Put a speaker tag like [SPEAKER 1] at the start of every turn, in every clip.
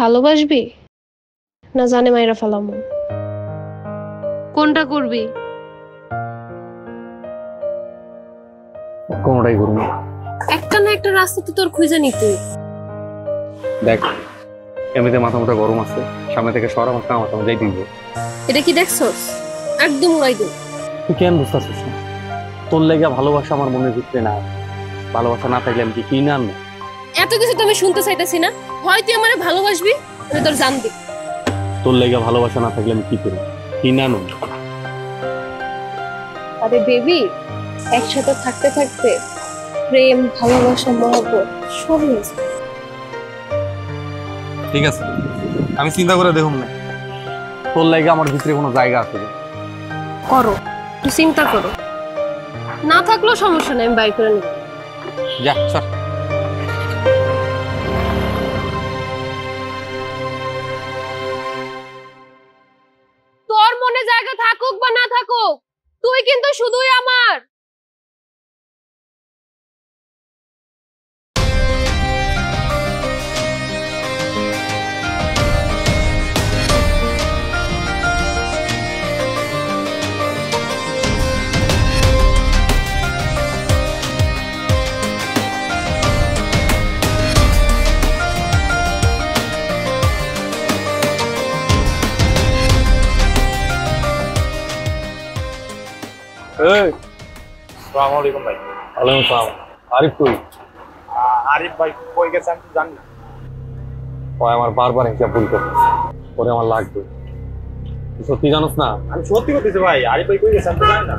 [SPEAKER 1] ভালোবাসবি না জানে মাইরা ফেলামু? কোনটা করবি?
[SPEAKER 2] কোনটাই করবো।
[SPEAKER 1] একটা না একটা রাস্তা তো তোর খুঁজে নিতে।
[SPEAKER 2] দেখ, এমনিতে মাথা মাথা গরম আছে, সামনে থেকে সরা মাথা মাথা যাই দিব।
[SPEAKER 1] এটা কি দেখছস? একদম উড়াই দে।
[SPEAKER 2] তুই কেন বুঝতেছিস না? তোর লেগে ভালোবাসা আমার মনের ভিতরে না। ভালোবাসা না থাকলে আমি কি না আনবো?
[SPEAKER 1] এত কিছু তো আমি শুনতে চাইতেছি না। হয় তুই আমারে ভালোবাসবি না তোর জান দিবি।
[SPEAKER 2] তোর লেগে ভালোবাসা না থাকলে আমি কি করবো? কি না আনবো?
[SPEAKER 1] আরে বেবি, একসাথে থাকতে থাকতে প্রেম, ভালোবাসা, মহব্বত সব হয়েছে।
[SPEAKER 2] ঠিক আছে, আমি চিন্তা করে দেখুন না। তোর লেগে আমার ভিতরে কোনো জায়গা আছে না।
[SPEAKER 1] করো, তুই চিন্তা করো। না থাকলেও সমস্যা নেই, আমি বাই করে নেব।
[SPEAKER 2] যা সর।
[SPEAKER 1] তোর মনে জায়গা থাকুক বা না থাকুক, তুই কিন্তু শুধুই আমার।
[SPEAKER 3] আসসালামু আলাইকুম ভাই।
[SPEAKER 2] ওয়ালাইকুম আসসালাম। আরিফ কই?
[SPEAKER 3] আরিফ ভাই কই গেছে আমি তো জানি না।
[SPEAKER 2] ওই আমার বারবার হিসাব ভুল করতেছে, ওরে আমার লাগবে। তুই সত্যি জানোস না?
[SPEAKER 3] আমি সত্যি বলতেছি ভাই, আরিফ ভাই কই গেছে আমি তো জানি না।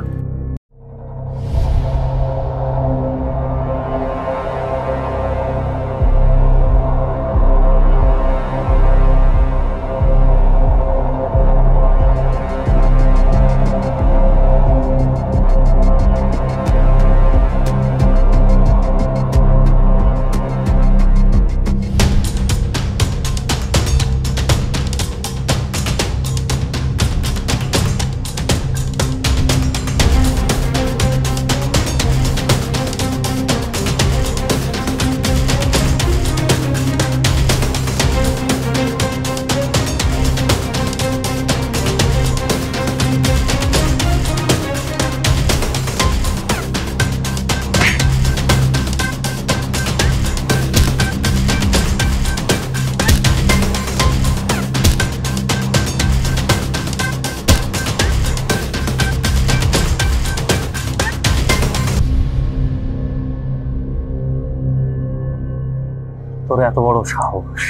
[SPEAKER 2] তোর এত বড় সাহস,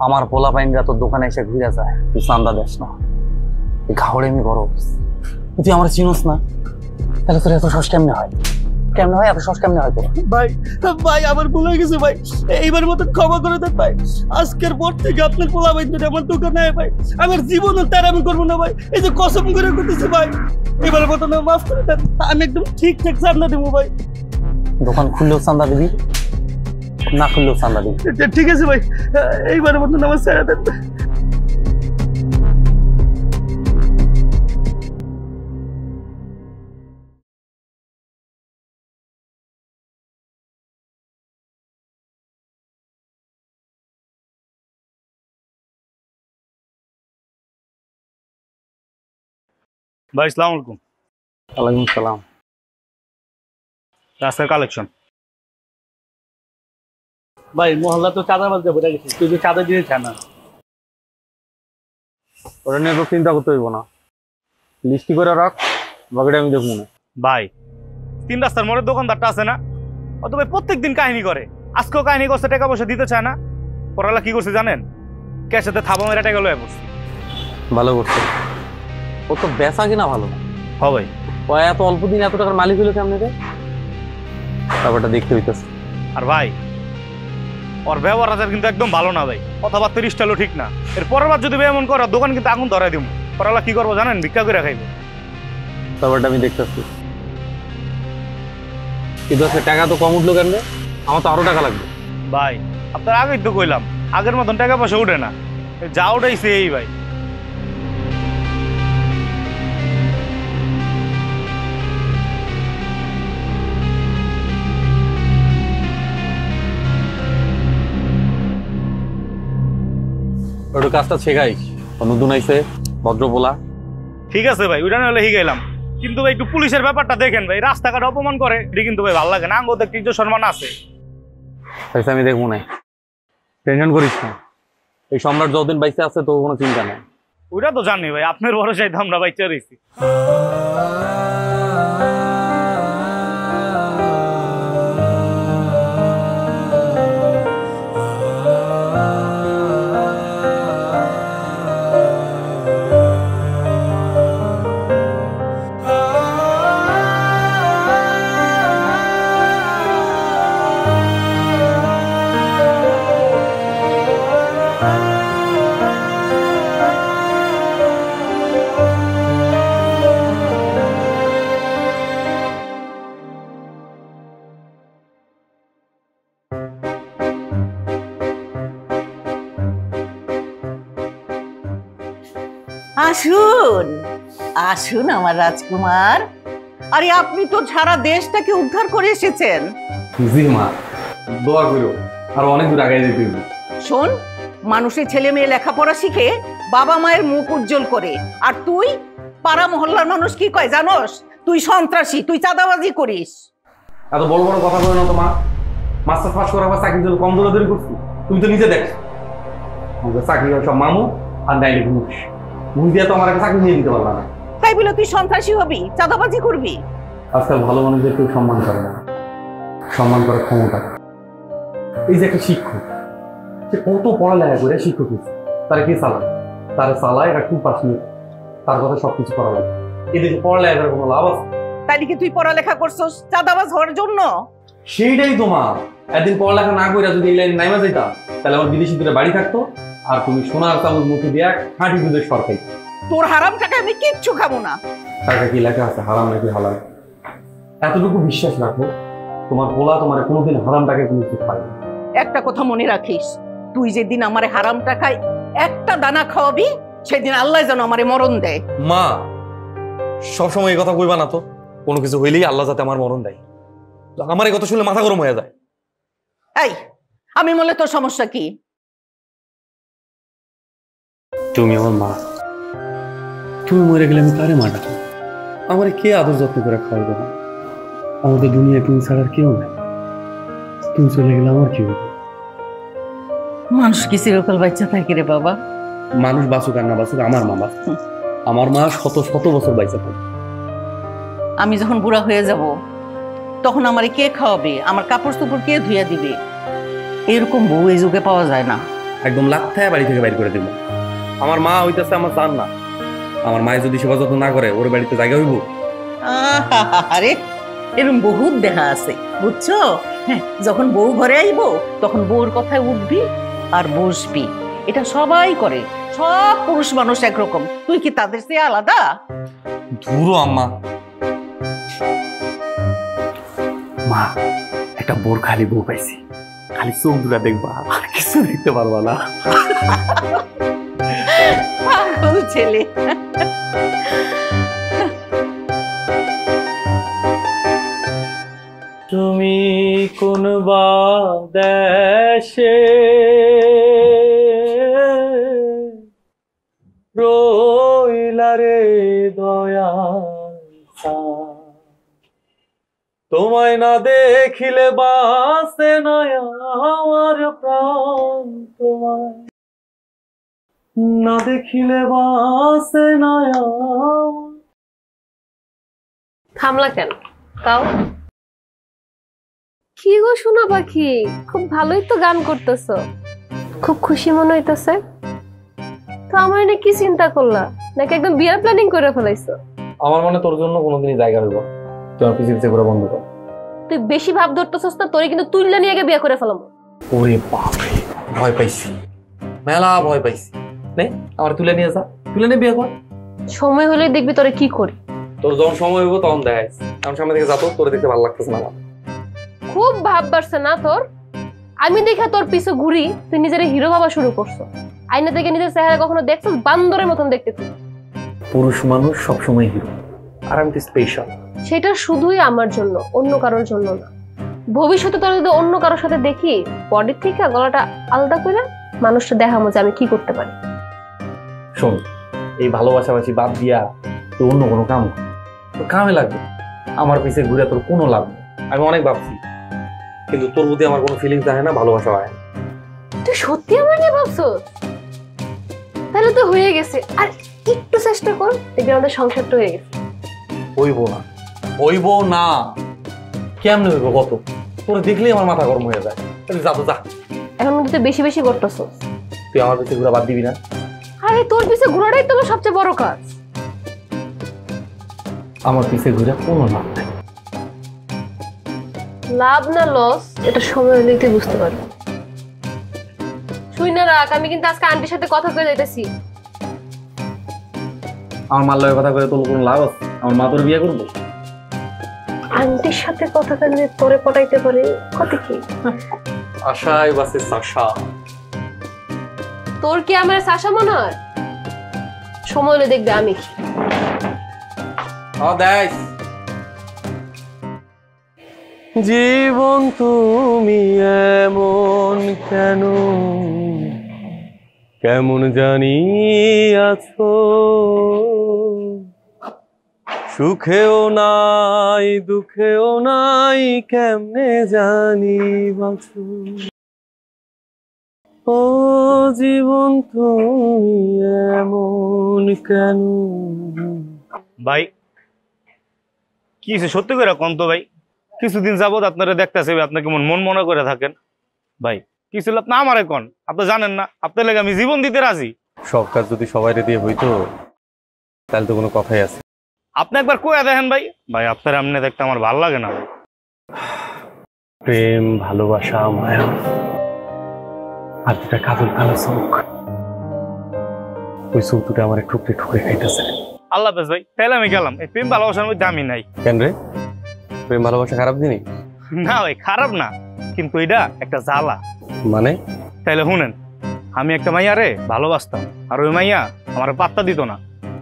[SPEAKER 2] আমার পোলা পাইনরা তোর দোকানে এসে ঘুরে যায়, তুই চান্দা দেস না। এই ঘাওড়ে আমি বড়, তুই আমার চিনোস না, তাহলে তোর এত সাহস কেমনে হয়? কেমনে হয়? এত সাহস কেমনে হয় তোর?
[SPEAKER 4] ভাই ভাই আমার ভুল হয়ে গেছে ভাই, এইবার মতো ক্ষমা করে দেন ভাই। আজকের পর থেকে আপনার পোলা ভাই যদি আমার দোকানে আয় ভাই, আমার জীবনে তার আমি করবো না ভাই। এই যে কসম করে করতেছি ভাই, এবার মতো না মাফ করে দেন। আমি একদম ঠিকঠাক চান্দা দেবো ভাই।
[SPEAKER 2] দোকান খুললেও চান্দা দিবি, না খুললেও চান্দা দিবি।
[SPEAKER 4] ঠিক আছে ভাই, এইবার মতো আমার ছেড়ে দেন।
[SPEAKER 3] ভাই আসসালামু আলাইকুম।
[SPEAKER 2] ওয়ালাইকুম সালাম।
[SPEAKER 3] রাস্তার কালেকশন।
[SPEAKER 4] ভাই মহল্লা তো চাঁদা বাজতে বেড়ে গেছে, তুই যে চাঁদা দিয়ে চায় না।
[SPEAKER 2] ওটা নিয়ে তো চিন্তা করতে হইব না, লিস্টি করে রাখ, বাকিটা আমি দেখবো না।
[SPEAKER 3] ভাই 3 রাস্তার মোড়ের দোকানদারটা আছে না, অত ভাই প্রত্যেকদিন কাহিনী করে। আজকেও কাহিনী করছে, টাকা পয়সা দিতে চায় না। পড়ালা কি করছে জানেন? ক্যাশেতে থাবা মেরে টাকা লয়ে বসছে।
[SPEAKER 2] ভালো করছে, ও তো বেচা কিনা ভালো না।
[SPEAKER 3] হ ভাই,
[SPEAKER 2] ও এত অল্প দিন এত টাকার মালিক হইলো কেমনে রে? ব্যাপারটা দেখতে হইতেছে।
[SPEAKER 3] আর ভাই ওর ব্যবহার আচার কিন্তু একদম ভালো না ভাই, কথাবার্তা স্টাইলও ঠিক না। এর পরের বার যদি এমন করে দোকান কিন্তু আগুন ধরাই দিব। পড়ালা কি করবো জানেন? ভিক্ষা করে খাইবে।
[SPEAKER 2] ব্যাপারটা আমি দেখতেছি, কিন্তু আজকে টাকা তো কম উঠলো কেন রে? আমার তো আরো টাকা লাগবে।
[SPEAKER 3] ভাই আপনার আগেই তো কইলাম, আগের মতন টাকা পয়সা উঠে না, যা উঠাইছে এই ভাই।
[SPEAKER 2] ওটা কাজটা শেখাইস, নতুন আইছে ভদ্র বলা।
[SPEAKER 3] ঠিক আছে ভাই, ওইটা হলে শিখাইলাম, কিন্তু ভাই একটু পুলিশের ব্যাপারটা দেখেন ভাই, রাস্তাঘাট অপমান করে, এটা কিন্তু ভাই ভালো লাগে না। আঙ্গতে একটু ইজ্জত সম্মান আছে।
[SPEAKER 2] আমি দেখবো না, টেনশন করিস না। এই সম্রাট যতদিন বাইসে আছে তো কোনো চিন্তা নেই।
[SPEAKER 3] ওইটা তো জানি ভাই, আপনার ভরসায় তো আমরা বাইচা রয়েছি।
[SPEAKER 5] আসুন আসুন আমার রাজকুমার। আরে আপনি তো সারা দেশটাকে উদ্ধার করে এসেছেন।
[SPEAKER 2] জি মা, দোয়া করো আর অনেক দূর আগাই যেতে হবে।
[SPEAKER 5] শোন, মানুষের ছেলে মেয়ে লেখাপড়া শিখে বাবা মায়ের মুখ উজ্জ্বল করে, আর তুই পাড়া মহল্লার মানুষ কি কয় জানোস? তুই সন্ত্রাসী, তুই চাঁদাবাজি করিস।
[SPEAKER 2] এত বড় বড় কথা বলে না তো মা। মাস্টার পাস করার পর চাকরির জন্য কম দৌড়াদৌড়ি করছি। তুমি তো নিজে দেখ, আমাকে চাকরি সব মামু আর ডাইনি ঘুষ ঘুষ দিয়ে তো আমার একটা চাকরি নিয়ে দিতে পারলাম না।
[SPEAKER 5] তাই বলে তুই সন্ত্রাসী হবি, চাঁদাবাজি করবি?
[SPEAKER 2] আজকাল ভালো মানুষদের কেউ সম্মান করে না, সম্মান করার ক্ষমতা। এই যে একটা শিক্ষক, সে কত পড়ালেখা করে শিক্ষক হয়েছে, তারা কে চালায়? তারা চালায় একটা 2%, তার কথা সবকিছু করা লাগে। এদিকে পড়ালেখা করার কোনো লাভ আছে?
[SPEAKER 5] তাই কি তুই পড়ালেখা করছস চাঁদাবাজ হওয়ার জন্য?
[SPEAKER 2] সেইটাই তোমার। একদিন পড়ালেখা না করে যদি এই লাইন নাইমা যাইতাম, তাহলে আমার বিদেশি দূরে বাড়ি থাকতো, আর তুমি সোনার চামচ মুখে দিয়ে খাঁটি দুধের সর খাইতে।
[SPEAKER 5] তোর হারাম টাকা আমি কিচ্ছু খাবো না।
[SPEAKER 2] টাকা কি লেখা আছে হারাম নাকি হালাল? এতটুকু বিশ্বাস রাখো, তোমার পোলা তোমার কোনোদিন হারাম টাকায় কোনো কিছু পায় না।
[SPEAKER 5] একটা কথা মনে রাখিস, তুই যেদিন আমারে হারাম টাকায় একটা দানা খাওয়াবি, সেদিন আল্লাহ যেন আমারে মরণ দেয়।
[SPEAKER 2] মা, সবসময় এই কথা কইবা না তো। কোনো কিছু হইলেই আল্লাহ যাতে আমার মরণ দেয়, আমার এই কথা শুনলে মাথা গরম হয়ে যায়।
[SPEAKER 5] এই, আমি বলে তোর সমস্যা কি?
[SPEAKER 2] তুমি আমার মা, তুমি মরে গেলে আমি কারে মাটা? আমার কে আদর যত্ন করে খাওয়াইবে না? আমাদের দুনিয়ায় তুমি ছাড়া আর কেউ নাই। তুমি চলে গেলে আমার কি হবে?
[SPEAKER 5] মানুষ কি চিরকাল বাচ্চা থাকে রে বাবা?
[SPEAKER 2] মানুষ বাঁচুক আর না বাঁচুক, আমার মা বাঁচুক। আমার মা শত শত বছর বাইচা থাকবে।
[SPEAKER 5] আমি যখন বুড়া হয়ে যাব, তখন আমারে কে খাওয়াবে? আমার কাপড় চোপড় কে ধুইয়া দিবে? এরকম বউ এই যুগে পাওয়া যায় না।
[SPEAKER 2] একদম লাথা বাড়ি থেকে বাইর করে দিব। আমার মা হইতেছে আমার জান না। আমার মায়ের যদি সেবা যত্ন না করে, ওর বাড়িতে জায়গা হইব?
[SPEAKER 5] আরে এরকম বহুত দেখা আছে, বুঝছো? হ্যাঁ, যখন বউ ঘরে আইব, তখন বউর কথায় উঠবি আর বসবি। এটা সবাই করে, সব পুরুষ মানুষ একরকম। তুই কি তাদের চেয়ে আলাদা?
[SPEAKER 2] ধুরো আম্মা। মা, একটা বোর খালি বউ পাইছি, খালি চোখ দুটা দেখবা, আর কিছু দেখতে পারবা না।
[SPEAKER 5] পাগল ছেলে।
[SPEAKER 2] তুমি কোন দেশে রইলা রে দয়াল, তোমায় না দেখিলে বাসে না আমার প্রাণ, তোমায় না দেখিলে বাসে না।
[SPEAKER 1] থামলা কেন? তাও কি গো শোনা পাখি, খুব ভালোই তো গান করতেছো, খুব খুশি মনে হইতেছে। তো আমার এনে কি চিন্তা করলা, নাকি একদম বিয়ার প্ল্যানিং করে ফেলাইছো?
[SPEAKER 2] আমার মনে তোর জন্য কোনোদিনই জায়গা হইব, তোমার পিছিয়ে করে বন্ধ কর।
[SPEAKER 1] তুই বেশি ভাব ধরতেছস না, তোরে কিন্তু তুইলা নিয়ে আগে বিয়ে করে ফেলাম।
[SPEAKER 2] ওরে বাপরে, ভয় পাইছি, মেলা ভয় পাইছি। নে আমার তুলে নিয়ে যা, তুলে নিয়ে বিয়ে কর।
[SPEAKER 1] সময় হলে দেখবি তোরে কি করি।
[SPEAKER 2] তোর যখন সময় হইব তখন দেখাইস। আমার সামনে থেকে যাতো, তোরে দেখতে ভালো লাগতেছে না।
[SPEAKER 1] খুব ভাব বাড়ছে না তোর? আমি দেখা তোর পিছে ঘুরি, তুই নিজের হিরো ভাবা শুরু করছো। আয়না থেকে নিজের চেহারা কখনো দেখছস? বান্দরের মতন দেখতে তুই।
[SPEAKER 2] পুরুষ মানুষ সবসময় হিরো, আর আমি তো স্পেশাল।
[SPEAKER 1] সেটা শুধুই আমার জন্য, অন্য কারোর জন্য না। ভবিষ্যতে তোর যদি অন্য কারোর সাথে দেখি, বডির থেকে গলাটা আলাদা করে মানুষটা দেখাবো যে আমি কি করতে পারি।
[SPEAKER 2] শোন, এই ভালোবাসাবাসি বাদ দিয়া তুই অন্য কোনো কাম কর। তোর কামে লাগবে, আমার পিছে ঘুরে তোর কোনো লাভ নেই। আমি অনেক ভাবছি, কিন্তু তোর প্রতি আমার কোনো ফিলিংস থাকে না, ভালোবাসা হয় না।
[SPEAKER 1] তুই সত্যি আমার নিয়ে ভাবছো? তাহলে তো হয়ে গেছে, আর একটু চেষ্টা কর, দেখবি আমাদের সংসারটা হয়ে গেছে।
[SPEAKER 2] হইব না, হইব না। কেমনে হইব কত? তোর দেখলেই আমার মাথা গরম হয়ে যায়। তাহলে যা তো যা।
[SPEAKER 1] এখন কিন্তু তুই বেশি বেশি করতেছো।
[SPEAKER 2] তুই আমার পিছে ঘুরা বাদ দিবি না?
[SPEAKER 1] আরে তোর পিছে ঘোরাটাই তো আমার সবচেয়ে বড় কাজ।
[SPEAKER 2] আমার পিছে ঘুরে কোনো লাভ নাই।
[SPEAKER 1] লাভ না লস এটা সময় হলেই তুই বুঝতে পারবি। শুই না রাখ, আমি কিন্তু আজকে আন্টির সাথে কথা কয়ে যাইতেছি।
[SPEAKER 2] আমার মার লগে কথা করে তোর কোনো লাভ আছে? আমার মা তোর বিয়ে করবো?
[SPEAKER 1] আন্টির সাথে কথা কইলে তোরে পটাইতে পারে, কত কি?
[SPEAKER 2] আশায় বাসে সাশা।
[SPEAKER 1] তোর কি আমার সাশা মনে হয়? সময় হলে দেখবে আমি কি।
[SPEAKER 2] দেখ, জীবন তুমি এমন কেন, কেমন জানি আছো, সুখেও নাই দুঃখেও নাই, কেমনে জানি বাঁচো। ও জীবন তুমি এমন কেন।
[SPEAKER 3] ভাই কি হয়েছে সত্যি করে কোন তো ভাই? কিছুদিন যাবত আপনারা দেখতেছে আপনি কেমন মন মনে করে থাকেন। ভাই কি ছিল আপনি আমারে কোন? আপনি জানেন না আপনার লেগে আমি জীবন দিতে রাজি।
[SPEAKER 2] সব কাজ যদি সবাই দিয়ে হইতো তাহলে তো কোনো কথাই আছে।
[SPEAKER 3] আপনি একবার কয়ে দেখেন ভাই। ভাই আপনার এমনি দেখতে আমার ভালো লাগে না।
[SPEAKER 2] প্রেম, ভালোবাসা, মায়া আর দুটা কাজল কালো চোখ, ওই চোখ দুটো আমার ঠুকরে ঠুকরে খাইতেছে।
[SPEAKER 3] আল্লাহ হাফেজ ভাই, তাহলে আমি গেলাম। এই প্রেম ভালোবাসার মধ্যে আমি নাই।
[SPEAKER 2] কেন রে, প্রেম ভালোবাসা খারাপ জিনিস?
[SPEAKER 3] না ভাই খারাপ না, কিন্তু এটা একটা জ্বালা।
[SPEAKER 2] মানে?
[SPEAKER 3] তাইলে শুনেন, আমি একটা মাইয়ারে ভালোবাসতাম, আর ওই মাইয়া আমার পাত্তা দিত না।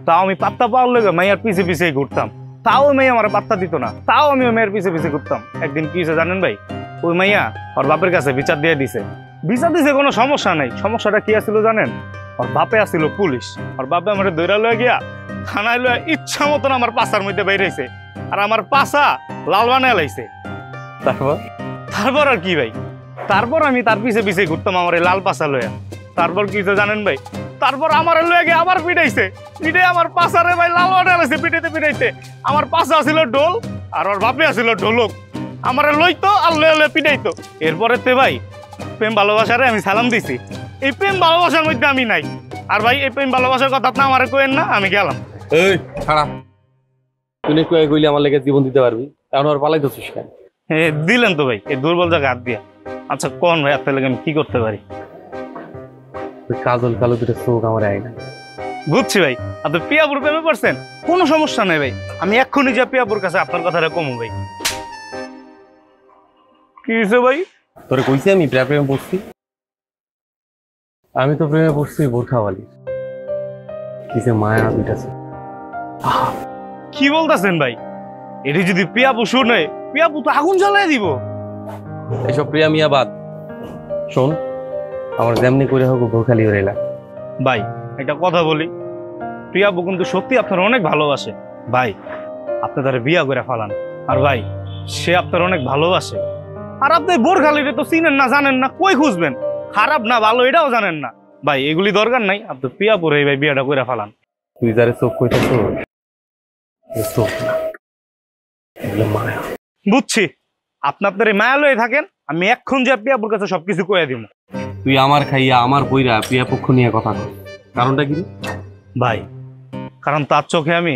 [SPEAKER 3] তাও আমি পাত্তা পাওয়ার লেগে মাইয়ার পিছে পিছে ঘুরতাম। তাও ওই মাইয়া আমার পাত্তা দিত না, তাও আমি ওই মায়ের পিছে পিছে ঘুরতাম। একদিন কি হয়েছে জানেন ভাই? ওই মাইয়া ওর বাপের কাছে বিচার দিয়ে দিছে। বিচার দিছে কোনো সমস্যা নাই। সমস্যাটা কি আসছিল জানেন? ওর বাপে আসছিল পুলিশ। ওর বাপে আমার দৈরা লয়ে গিয়া থানায় লয়ে ইচ্ছা মতন আমার পাশার মধ্যে বাইরেছে, আর আমার পাশা লাল বানায় লাইছে। তারপর আর কি ভাই, তারপর আমি তার পিছে পিছে ঘুরতাম আমার এই লাল পাশা লয়া। তারপর কি জানেন ভাই? তারপর আমার লয়ে গিয়ে আবার পিটাইছে। পিটে আমার পাশারে ভাই লাল বানায় লাইছে। পিটাইতে পিটাইতে আমার পাশা আসছিল ঢোল, আর ওর বাপে আসছিল ঢোলক। আমার লইতো আর লয়ে লয়ে পিটাইতো। এরপরে তে ভাই প্রেম ভালোবাসারে আমি সালাম দিছি। এই প্রেম ভালোবাসার মধ্যে আমি নাই। আর ভাই এই প্রেম ভালোবাসার কথা আপনি আমারে কইেন না, আমি গেলাম।
[SPEAKER 2] এই খারাপ, তুই কইলি আমার লেগে জীবন দিতে পারবি, এখন আর পালাইতেছিস কেন?
[SPEAKER 3] দিলেন তো ভাই এই দুর্বল জায়গা হাত দিয়া। আচ্ছা কোন ভাই আপনার লেগে আমি কি করতে পারি?
[SPEAKER 2] কাজল কালো দুটো চোখ আমার আয় না।
[SPEAKER 3] বুঝছি ভাই, আপনি পিয়াপুর প্রেমে পড়ছেন, কোনো সমস্যা নেই ভাই। আমি এক্ষুনি যা পিয়াপুর কাছে আপনার কথাটা কমু ভাই। কি হয়েছে ভাই?
[SPEAKER 2] তোরে কইছি আমি প্রেমে পড়ছি? আমি তো প্রেমে পড়ছি বোরখাওয়ালি। কি যে মায়া দুইটা চোখ।
[SPEAKER 3] কি বলতেছেন ভাই? এটি যদি পিয়াপু শুনে, পিয়াপু তো আগুন জ্বালাই দিব।
[SPEAKER 2] এসব প্রিয়া মিয়া বাদ, শোন আমার যেমনি করে হোক বোরখালি হয়ে এলা।
[SPEAKER 3] ভাই একটা কথা বলি, পিয়াপু কিন্তু সত্যি আপনার অনেক ভালোবাসে। ভাই আপনি তার বিয়া করে ফালান, আর ভাই সে আপনার অনেক ভালোবাসে। আর আপনি বোরখালিরে তো চিনেন না, জানেন না, কই খুঁজবেন? খারাপ না ভালো এটাও জানেন না। ভাই এগুলি দরকার নাই, আপনি পিয়াপুরে ভাই বিয়াটা করে ফালান।
[SPEAKER 2] তুই যারে চোখ কইতেছ চোখ না, এগুলো মায়া।
[SPEAKER 3] বুঝছি, আপনি আপনার এই মায়া লয়ে থাকেন। আমি এখন যে পিয়াপুর কাছে সবকিছু কয়ে দিব।
[SPEAKER 2] তুই আমার খাইয়া আমার বইরা প্রিয়া পক্ষ নিয়ে কথা কর, কারণটা কি?
[SPEAKER 3] ভাই কারণ তার চোখে আমি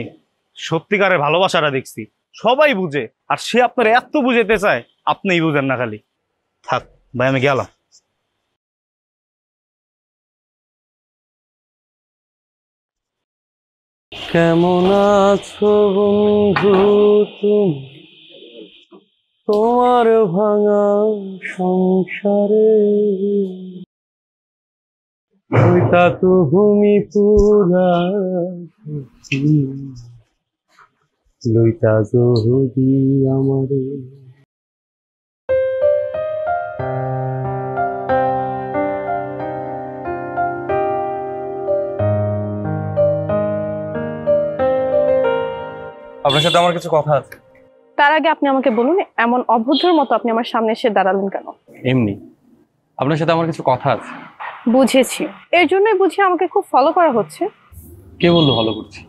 [SPEAKER 3] সত্যিকারের ভালোবাসাটা দেখছি। সবাই বুঝে, আর সে আপনার এত বুঝাইতে চায়, আপনিই বুঝেন না খালি। থাক ভাই আমি গেলাম।
[SPEAKER 2] কেমন আছো বন্ধু তুমি, তোমার ভাঙা সংসারে ওইটা তো ভূমি পুরা লইতা যদি আমারে। আপনার সাথে আমার কিছু কথা আছে।
[SPEAKER 6] তার আগে আপনি আমাকে বলুন, এমন অভদ্রের মতো আপনি আমার সামনে এসে দাঁড়ালেন কেন?
[SPEAKER 2] এমনি, আপনার সাথে আমার কিছু কথা আছে।
[SPEAKER 6] বুঝেছি, এর জন্যই বুঝি আমাকে খুব ফলো করা হচ্ছে।
[SPEAKER 2] কে বললো ভালো করছি?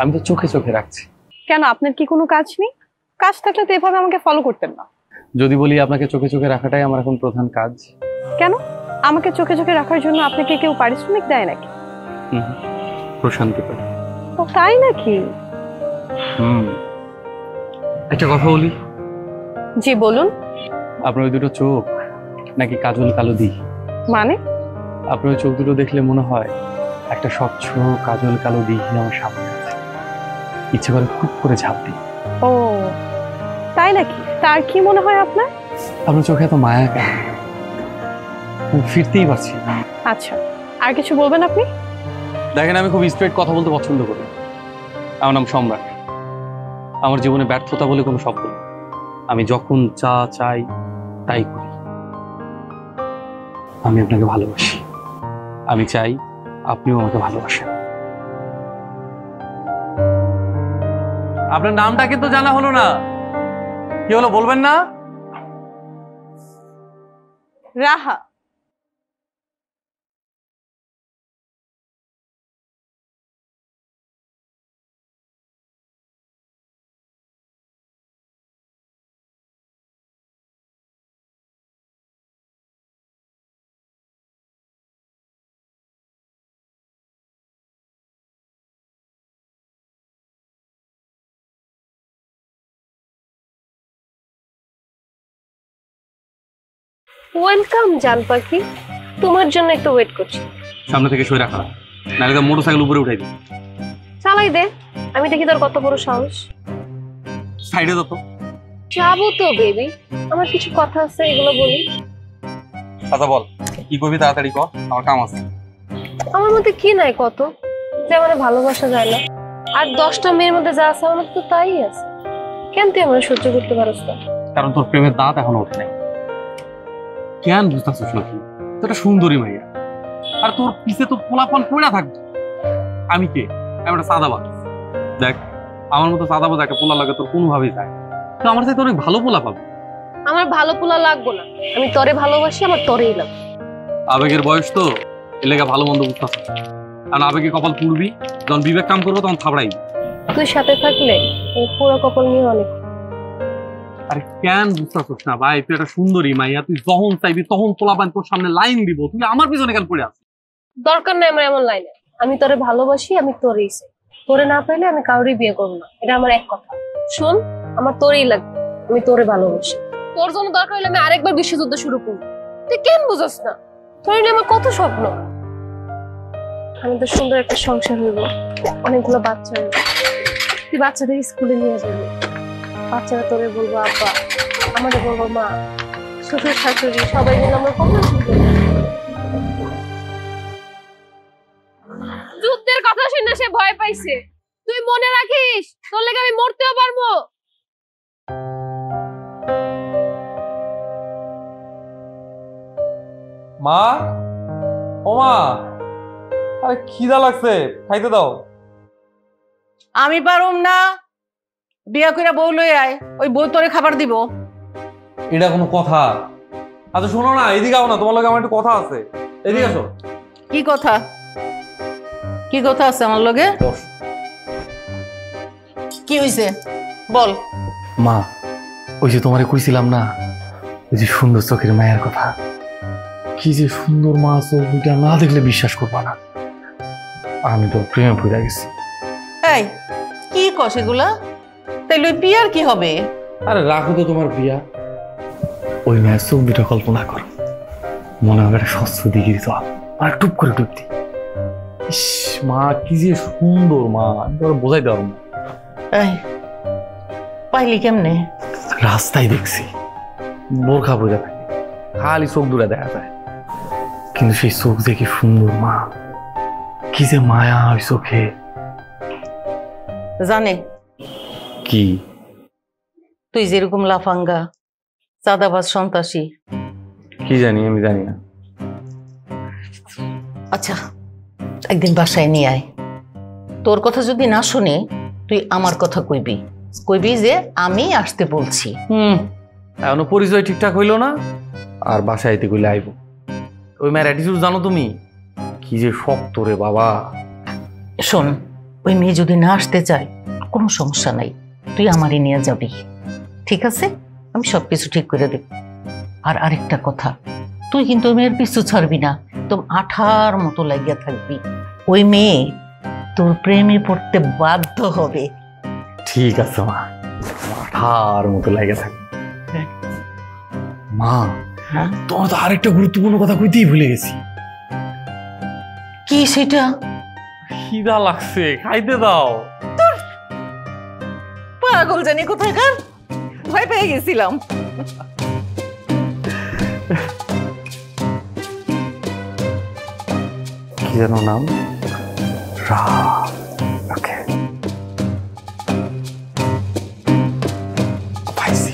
[SPEAKER 2] আমি তো চোখে চোখে রাখছি।
[SPEAKER 6] কেন, আপনার কি কোনো কাজ নেই? কাজ থাকলে তো এভাবে আমাকে ফলো করতেন না।
[SPEAKER 2] যদি বলি আপনাকে চোখে চোখে রাখাটাই আমার এখন প্রধান কাজ।
[SPEAKER 6] কেন, আমাকে চোখে চোখে রাখার জন্য আপনাকে কেউ পারিশ্রমিক দেয় নাকি?
[SPEAKER 2] প্রশান্তি পাই।
[SPEAKER 6] ও তাই নাকি?
[SPEAKER 2] একটা কথা বলি।
[SPEAKER 6] জি বলুন।
[SPEAKER 2] আপনার ওই দুটো চোখ নাকি কাজল কালো দিই?
[SPEAKER 6] মানে?
[SPEAKER 2] আপনার ওই চোখ দুটো দেখলে মনে হয় একটা স্বচ্ছ কাজল কালো দিঘি আমার সামনে আছে, ইচ্ছে করে খুব করে ঝাঁপ দিই।
[SPEAKER 6] ও তাই নাকি? তার কি মনে হয় আপনার?
[SPEAKER 2] আপনার চোখে এত মায়া কেন? আমি ফিরতেই পারছি না।
[SPEAKER 6] আচ্ছা, আর কিছু বলবেন আপনি?
[SPEAKER 2] দেখেন, আমি খুব স্ট্রেট কথা বলতে পছন্দ করি। আমার নাম সম্রাট। আমার জীবনে ব্যর্থতা বলে কোনো শব্দ নেই। আমি যখন যা চাই তাই করি। আমি আপনাকে ভালোবাসি। আমি চাই আপনিও আমাকে ভালোবাসেন। আপনার নামটা কিন্তু জানা হলো না। কি হলো বলবেন না?
[SPEAKER 6] রাহা।
[SPEAKER 1] ওয়েলকাম জান পাখি, তোমার জন্য একটু ওয়েট করছি।
[SPEAKER 2] সামনে থেকে সরে রাখা, নাহলে তো মোটরসাইকেল উপরে উঠাই দিই।
[SPEAKER 1] চালাই দে, আমি দেখি তোর কত বড় সাহস।
[SPEAKER 2] সাইডে যত
[SPEAKER 1] যাবো তো বেবি, আমার কিছু কথা আছে, এগুলো বলি।
[SPEAKER 2] আচ্ছা বল, কি করবি তাড়াতাড়ি কর, আমার কাম আছে।
[SPEAKER 1] আমার মধ্যে কি নাই কত যে আমার ভালোবাসা যায় না? আর 10টা মেয়ের মধ্যে যা আছে আমার তো তাই আছে। কেন তুই আমার সহ্য করতে পারছ না?
[SPEAKER 2] কারণ তোর প্রেমের দাঁত এখনো ওঠে নাই। কেন বুঝতেছিস না তুই? তো একটা সুন্দরী মাইয়া, আর তোর পিছে তো পোলাপন পড়া থাকবে। আমি কে? আমি একটা সাদাবাজ। দেখ, আমার মতো সাদাবাজ একটা পোলা লাগে তোর কোনোভাবেই যায় তো আমার সাথে অনেক ভালো পোলা পাবে।
[SPEAKER 1] আমার ভালো পোলা লাগবো না, আমি তরে ভালোবাসি, আমার তরেই লাগবে।
[SPEAKER 2] আবেগের বয়স তো, এর লেগে ভালো মন্দ বুঝতেছিস। কারণ আবেগে কপাল পুড়বি, যখন বিবেক কাম করবো তখন থাবড়াই।
[SPEAKER 1] তুই সাথে থাকলে পুরো কপাল নিয়ে অনেক।
[SPEAKER 2] আরে কেন বুঝতেছিস না ভাই? তুই একটা সুন্দরী মাইয়া, তুই যখন চাইবি তখন পোলাপান তোর সামনে লাইন দিব, তুই আমার পিছনে কেন পড়ে আছিস?
[SPEAKER 1] দরকার নাই আমার এমন লাইনে। আমি তোরে ভালোবাসি, আমি তোরেই চাই। তোরে না পাইলে আমি কাউরই বিয়ে করবো না, এটা আমার এক কথা। শোন, আমার তোরেই লাগবে, আমি তোরে ভালোবাসি। তোর জন্য দরকার হলে আমি আরেকবার বিশ্বযুদ্ধ শুরু করবো। তুই কেন বুঝস না? তোর নিয়ে আমার কত স্বপ্ন। আমাদের সুন্দর একটা সংসার হইব, অনেকগুলো বাচ্চা হইব। তুই বাচ্চাদের স্কুলে নিয়ে যাবি, বাচ্চারা তোরে বলবো আব্বা, আমাদের বলবো মা, শ্বশুর শাশুড়ি সবাই মিলে আমরা কত সুন্দর। যুদ্ধের কথা শুনে সে ভয় পাইছে। তুই মনে রাখিস, তোর লেগে আমি মরতেও পারবো।
[SPEAKER 7] মা, ও মা, আরে খিদা লাগছে, খাইতে দাও।
[SPEAKER 5] আমি পারুম না, বিয়া কইরা বউ লই আয়, ওই বউ তোরে খাবার দিব।
[SPEAKER 7] এটা কোনো কথা? আচ্ছা শোনো না, এদিকে আও না, তোমার লগে আমার একটু কথা আছে। এদিকে আসো।
[SPEAKER 5] কি কথা? কি কথা আছে আমার লগে?
[SPEAKER 7] বস।
[SPEAKER 5] কি হইছে বল।
[SPEAKER 2] মা, ওই যে তোমারে কইছিলাম না, ওই যে সুন্দর চোখের মায়ের কথা, কি যে সুন্দর মা, চোখ দুইটা না দেখলে বিশ্বাস করবা না। আমি তো প্রেমে পড়ে গেছি।
[SPEAKER 5] এই কি কস এগুলা? তাই লই বিয়ার কি হবে?
[SPEAKER 7] আরে রাখো তো তোমার বিয়া।
[SPEAKER 2] ওই মায়ের চোখ দুটো কল্পনা করো, মনে হবে একটা স্বচ্ছ দিঘির জল, আর টুপ করে টুপ দি। ইস মা, কি যে সুন্দর মা, আমি তো বোঝাইতে পারবো না।
[SPEAKER 5] এই পাইলি কেমনে?
[SPEAKER 2] রাস্তায় দেখছি, বোরখা বোঝা থাকে, খালি চোখ দূরে দেখা যায়, কিন্তু সেই চোখ যে কি সুন্দর মা, কি যে মায়া ওই চোখে।
[SPEAKER 5] জানে
[SPEAKER 2] কি?
[SPEAKER 5] তুই যেরকম লাফাঙ্গা, চাঁদাবাজ, সন্ত্রাসী।
[SPEAKER 2] কি জানি, আমি জানি না।
[SPEAKER 5] আচ্ছা একদিন বাসায় নিয়ে আয়, তোর কথা যদি না শুনে তুই আমার কথা কইবি, কইবি যে আমি আসতে বলছি।
[SPEAKER 7] এখনো পরিচয় ঠিকঠাক হইলো না, আর বাসায় আইতে কইলে আইব। ওই মেয়ের অ্যাটিটিউড জানো তুমি, কি যে শক্ত রে বাবা।
[SPEAKER 5] শোন, ওই মেয়ে যদি না আসতে চায় কোনো সমস্যা নাই, তুই আমারই নিয়ে যাবি, ঠিক আছে? আমি সবকিছু ঠিক করে দেব। আর আরেকটা কথা, তুই কিন্তু ওই মেয়ের পিছু ছাড়বি না, একদম আঠার মতো লাগিয়া থাকবি। ওই মেয়ে তোর প্রেমে পড়তে বাধ্য হবে।
[SPEAKER 7] ঠিক আছে মা, আঠার মতো লাগে থাকে। মা,
[SPEAKER 5] হ্যাঁ?
[SPEAKER 7] তোমার তো আরেকটা গুরুত্বপূর্ণ কথা কইতেই ভুলে গেছি।
[SPEAKER 5] কি সেটা?
[SPEAKER 7] খিদা লাগছে, খাইতে দাও।
[SPEAKER 5] পাগল জানি কোথাকার, ভয় পেয়ে গেছিলাম।
[SPEAKER 7] কি যেন নাম? ওকে, পাইছি।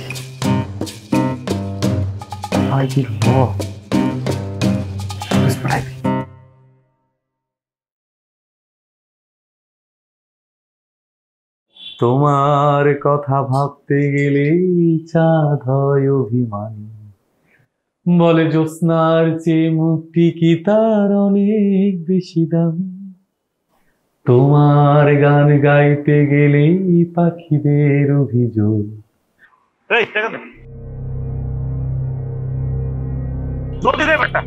[SPEAKER 7] I will walk. তোমার কথা ভাবতে গেলেই চাঁদ হয় অভিমান, বলে জ্যোৎস্নার চেয়ে মুক্তি কি তার অনেক বেশি দামি। তোমার গান গাইতে গেলেই পাখিদের অভিযোগ।
[SPEAKER 3] এই টাকা দে, জলদি দে বেটা।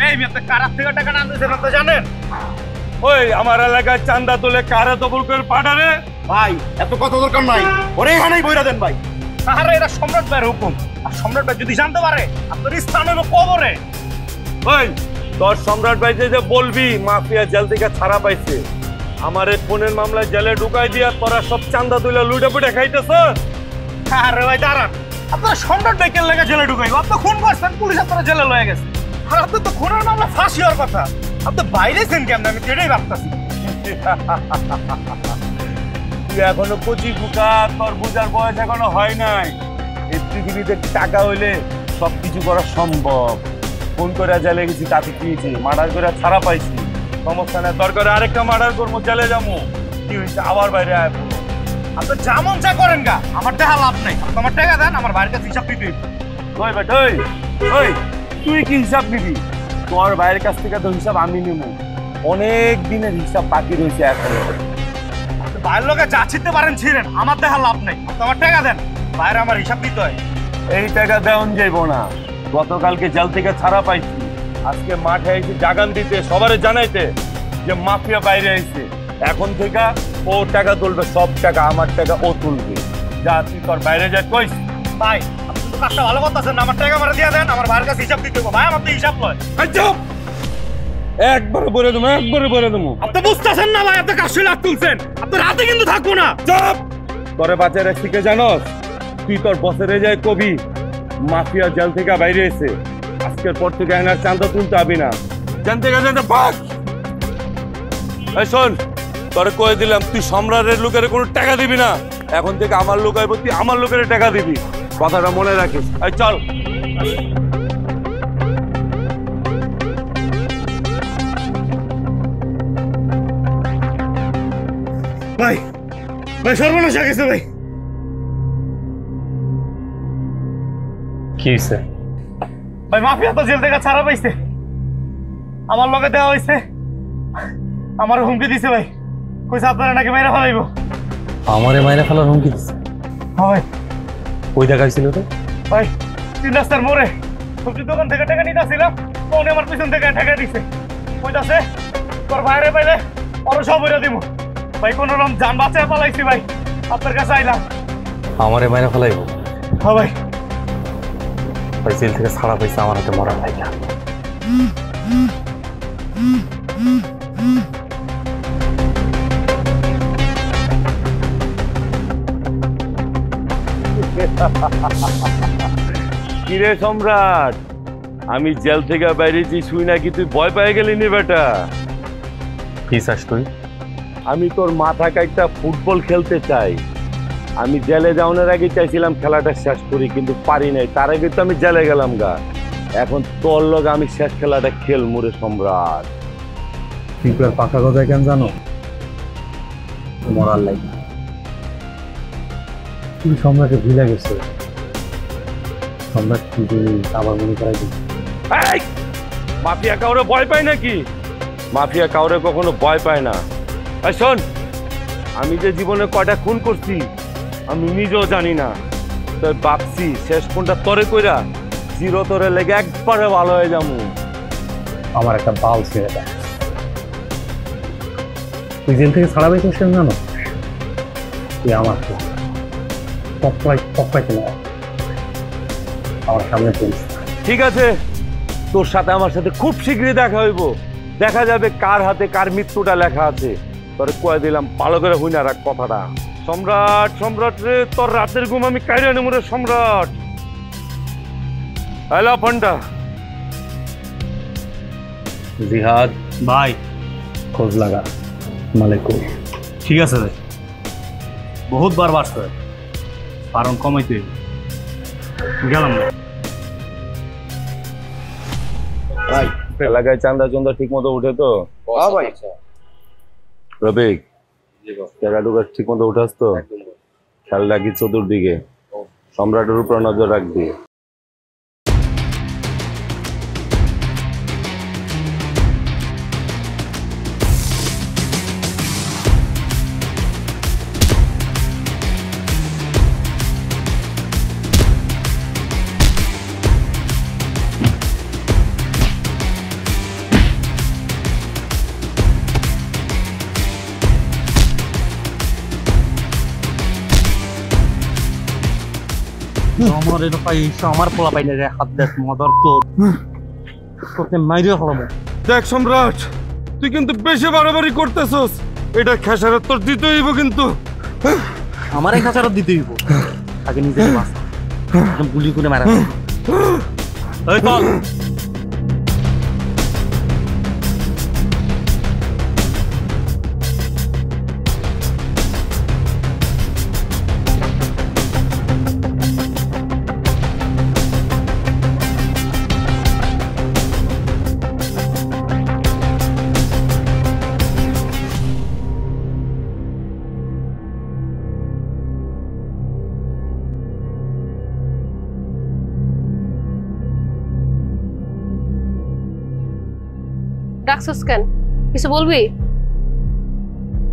[SPEAKER 3] এই মেয়ে কারার থেকে টাকা না দিয়েছেন তো জানেন? ওই আমার এলাকায় চান্দা তুলে কারে দখল করে পাঠারে
[SPEAKER 4] ভাই এত কথা দরকার নাই, ওরে এখানেই বইরা দেন ভাই।
[SPEAKER 3] তাহারে এরা সম্রাট ভাইয়ের হুকুম, আর সম্রাট ভাই যদি জানতে পারে আপনার স্থান হলো কবরে। ওই তোর সম্রাট ভাই যে বলবি মাফিয়া জেল থেকে ছাড়া পাইছে, আমার এই ফোনের মামলায় জেলে ঢুকাই দিয়া তোরা সব চান্দা তুলে লুটে পুটে খাইতেছ। আরে ভাই দাঁড়ান, আপনার সম্রাট ভাই কেন লেগে জেলে ঢুকাইব? আপনি খুন করছেন, পুলিশ আপনারা জেলে লয়ে গেছে। আর আপনার তো খুনের মামলা ফাঁসি হওয়ার কথা, আপনি বাইরেছেন কেমন? আমি সেটাই ভাবতেছি। তুই এখনো কচি ফুকা, তোর বুঝার বয়স এখনো হয় নাই। এই পৃথিবীতে টাকা হইলে সবকিছু করা সম্ভব। ফোন করে জেলে গেছি, তাকে পেয়েছি, মার্ডার করে ছাড়া পাইছি, সমস্যা নেই। দরকারে আরেকটা মার্ডার করবো, জেলে যাবো, কি হয়েছে আবার বাইরে আয়। আপনি যেমন চা করেন গা, আমার দেখা লাভ নেই। আমার টাকা দেন, আমার বাইরের কাছে হিসাব দিতে। ওই বেটা, ওই তুই কি হিসাব নিবি? তোর বাইরের কাছ থেকে তো হিসাব আমি নিব, অনেক দিনের হিসাব বাকি রয়েছে এখনো। বাইরের লোকে যা ছিটতে পারেন ছিলেন, আমার দেখা লাভ নেই। আমার টাকা দেন, বাইরে আমার হিসাব দিতে হয়। এই টাকা দেওয়ান যাইব না। গতকালকে জেল থেকে ছাড়া পাইছি, আজকে মাঠে এসে জাগান দিতে, সবারে জানাইতে যে মাফিয়া বাইরে আইছে। এখন থেকে ও টাকা তুলবে, সব টাকা আমার টাকা ও তুলবে। যা তুই তোর বাইরে যা কইস। ভাই আপনি তো কাজটা ভালো করতেছেন না, আমার টাকা আমার দিয়ে দেন, আমার ভাইয়ের কাছে হিসাব দিতে হবে। ভাই আমার তো হিসাব নয়। একবারে বলে দেবো, একবারে বলে দেবো। আপনি বুঝতেছেন না ভাই, আপনি কাশি লাগ তুলছেন, আপনার হাতে কিন্তু থাকবো না। চুপ করে বাচ্চারা শিখে জানোস, তুই তোর বসেরে যায় কবি মাফিয়া জেল থেকে বাইরে এসে, আজকের পর থেকে এনার চান্দা তুলতে হবে না। জানতে গেছে ভাগ। এই শোন, তোরে কয়ে দিলাম, তুই সম্রাটের লোকের কোনো টাকা দিবি না। এখন থেকে আমার লোক আইব, তুই আমার লোকের টাকা দিবি, কথাটা মনে রাখিস। এই চল। ভাই ভাই সর্বনাশ হয়ে গেছে ভাই।
[SPEAKER 7] কি হয়েছে?
[SPEAKER 3] ভাই মাফিয়া তো জেল থেকে ছাড়া পাইছে, আমার লগে দেওয়া হয়েছে, আমার হুমকি দিছে ভাই, কইছে আপনারা নাকি মেরে ফেলাইব।
[SPEAKER 7] আমারে মাইরা ফেলার হুমকি দিচ্ছে?
[SPEAKER 3] হ্যাঁ ভাই।
[SPEAKER 7] কই দেখাইছিল তো?
[SPEAKER 3] ভাই 3 রাস্তার মোড়ে সবজি দোকান থেকে টাকা নিতে আসছিলাম, উনি আমার পিছন থেকে টাকা দিছে, কইতাছে তোর বাইরে পাইলে ওরা সব বইরা দিব। ভাই কোন রকম যান বাঁচায় পালাইছি ভাই, আপনার কাছে আইলাম।
[SPEAKER 7] আমারে মাইরা ফেলাইব?
[SPEAKER 3] হ্যাঁ ভাই।
[SPEAKER 7] ভাই জেল থেকে ছাড়া পাইছে, আমার হাতে মরা ভাই না।
[SPEAKER 3] কিরে সম্রাট, আমি জেল থেকে বাইরেছি শুই নাকি তুই ভয় পেয়ে গেলি নি বেটা?
[SPEAKER 7] কি চাস তুই?
[SPEAKER 8] আমি তোর মাথা কাইটা ফুটবল খেলতে চাই। আমি জেলে যাওয়ার আগে চাইছিলাম খেলাটা শেষ করি, কিন্তু পারি নাই। তার আগে তো আমি জেলে গেলাম গা। এখন তোর লগে আমি শেষ খেলাটা খেলমু রে সম্রাট।
[SPEAKER 2] ত্রিপুরার পাকা কথা কেন জানো? মরার লাগে তুমি সম্রাটে ভুলে গেছো। সম্রাট কি আবার মনে করাই দিচ্ছে।
[SPEAKER 8] এই মাফিয়া কাউরে ভয় পায় নাকি? মাফিয়া কাউরে কখনো ভয় পায় না। এই শোন, আমি যে জীবনে কয়টা খুন করছি আমি নিজেও জানি না। তাই ভাবছি শেষ কোনটা তরে কইরা জিরো তরে লেগে একবারে ভালো হয়ে যাবো।
[SPEAKER 2] আমার একটা বাল ছেড়ে দেয়। তুই জেল থেকে ছাড়া পেয়েছিস কেন জানো? তুই আমার পপ্পাইতে না আমার সামনে তুলিস।
[SPEAKER 8] ঠিক আছে, তোর সাথে আমার সাথে খুব শীঘ্রই দেখা হইব। দেখা যাবে কার হাতে কার মৃত্যুটা লেখা আছে। তোরে কয়ে দিলাম, ভালো করে হই না রাখ কথাটা। সম্রাট, সম্রাট রে, তোর রাতের ঘুম আমি কাইরা নেব রে সম্রাট। হ্যালো ফন্ডা।
[SPEAKER 2] জিহাদ
[SPEAKER 3] ভাই
[SPEAKER 2] খোঁজ লাগা মালিকুল।
[SPEAKER 3] ঠিক আছে ভাই, বহুত বার বাড়ছে, কারণ কমাইতে গেলাম না
[SPEAKER 8] ভাই। এলাকায় চান্দা চন্দা ঠিক মতো উঠে তো? ভাই রবিক, জায়গা টুকা ঠিক মতো উঠাস তো? খেয়াল রাখি চতুর্দিকে, সম্রাটের উপর নজর রাখবি।
[SPEAKER 4] আমার এটা পাই আমার পোলা পাইলে রে হাত দেখ মদর তোকে মাইরে হলাম।
[SPEAKER 8] দেখ সম্রাট, তুই কিন্তু বেশি বাড়াবাড়ি করতেছস। এটা খেসারত তোর দিতে হইব কিন্তু।
[SPEAKER 4] আমার এই খাঁচারত দিতে হইব। আগে নিজে বাঁচা, একদম গুলি করে মারা। এই চল।
[SPEAKER 1] ডাকছস কেন? কিছু বলবি?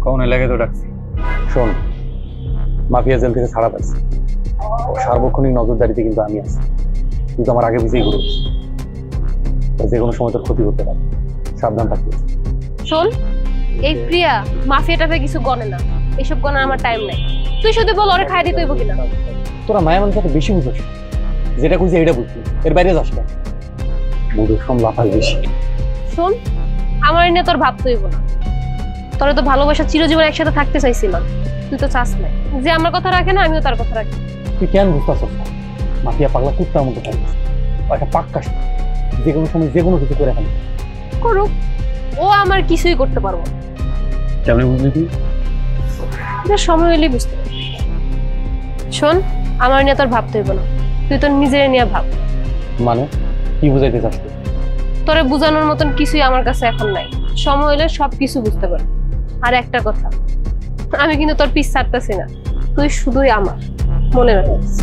[SPEAKER 2] কখন এলাকায় তো ডাকছি। শোন, মাফিয়া জেল থেকে ছাড়া পাইছি, সার্বক্ষণিক নজরদারিতে কিন্তু আমি আছি। তুই তো আমার আগে পিছিয়ে ঘুরিস, যে কোনো সময় তোর ক্ষতি করতে পারে, সাবধান থাকতে।
[SPEAKER 1] শোন, এই প্রিয়া মাফিয়াটাতে কিছু গনে না, এসব গনার আমার টাইম নাই। তুই শুধু বল ওরে খাই দিতে হইব কিনা।
[SPEAKER 2] তোরা মায়া মানুষ তো বেশি বুঝোস, যেটা খুঁজছে এটা বুঝবি, এর বাইরে যাস না। বুঝোস কম লাফাস বেশি।
[SPEAKER 1] শোন, আমার নিয়ে তোর ভাবতে হইব না। তোরা তো ভালোবাসা চিরজীবন একসাথে থাকতে চাইছিলাম, তুই তো চাস না। যে আমার কথা রাখে না, আমিও তার কথা রাখি।
[SPEAKER 2] তুই কেন বুঝতেছস না? মাফিয়া পাগলা কুত্তার মতো থাকিস, একটা পাক্কা যে কোনো সময় যে কোনো কিছু করে ফেলে।
[SPEAKER 1] করুক, ও আমার কিছুই করতে পারবো না।
[SPEAKER 2] কেমন বুঝলি তুই?
[SPEAKER 1] এটা সময় হলেই বুঝতে পারবি। শোন, আমার নিয়ে তোর ভাবতে হইব না, তুই তোর নিজের নিয়ে ভাব।
[SPEAKER 2] মানে কি বুঝাইতে চাস তুই?
[SPEAKER 1] তোরে বোঝানোর মতন কিছুই আমার কাছে এখন নাই। সময় হলে সবকিছু বুঝতে পারবি। আর একটা কথা, আমি কিন্তু তোর পিছ ছাড়তেছি না, তুই শুধুই আমার, মনে রাখিস।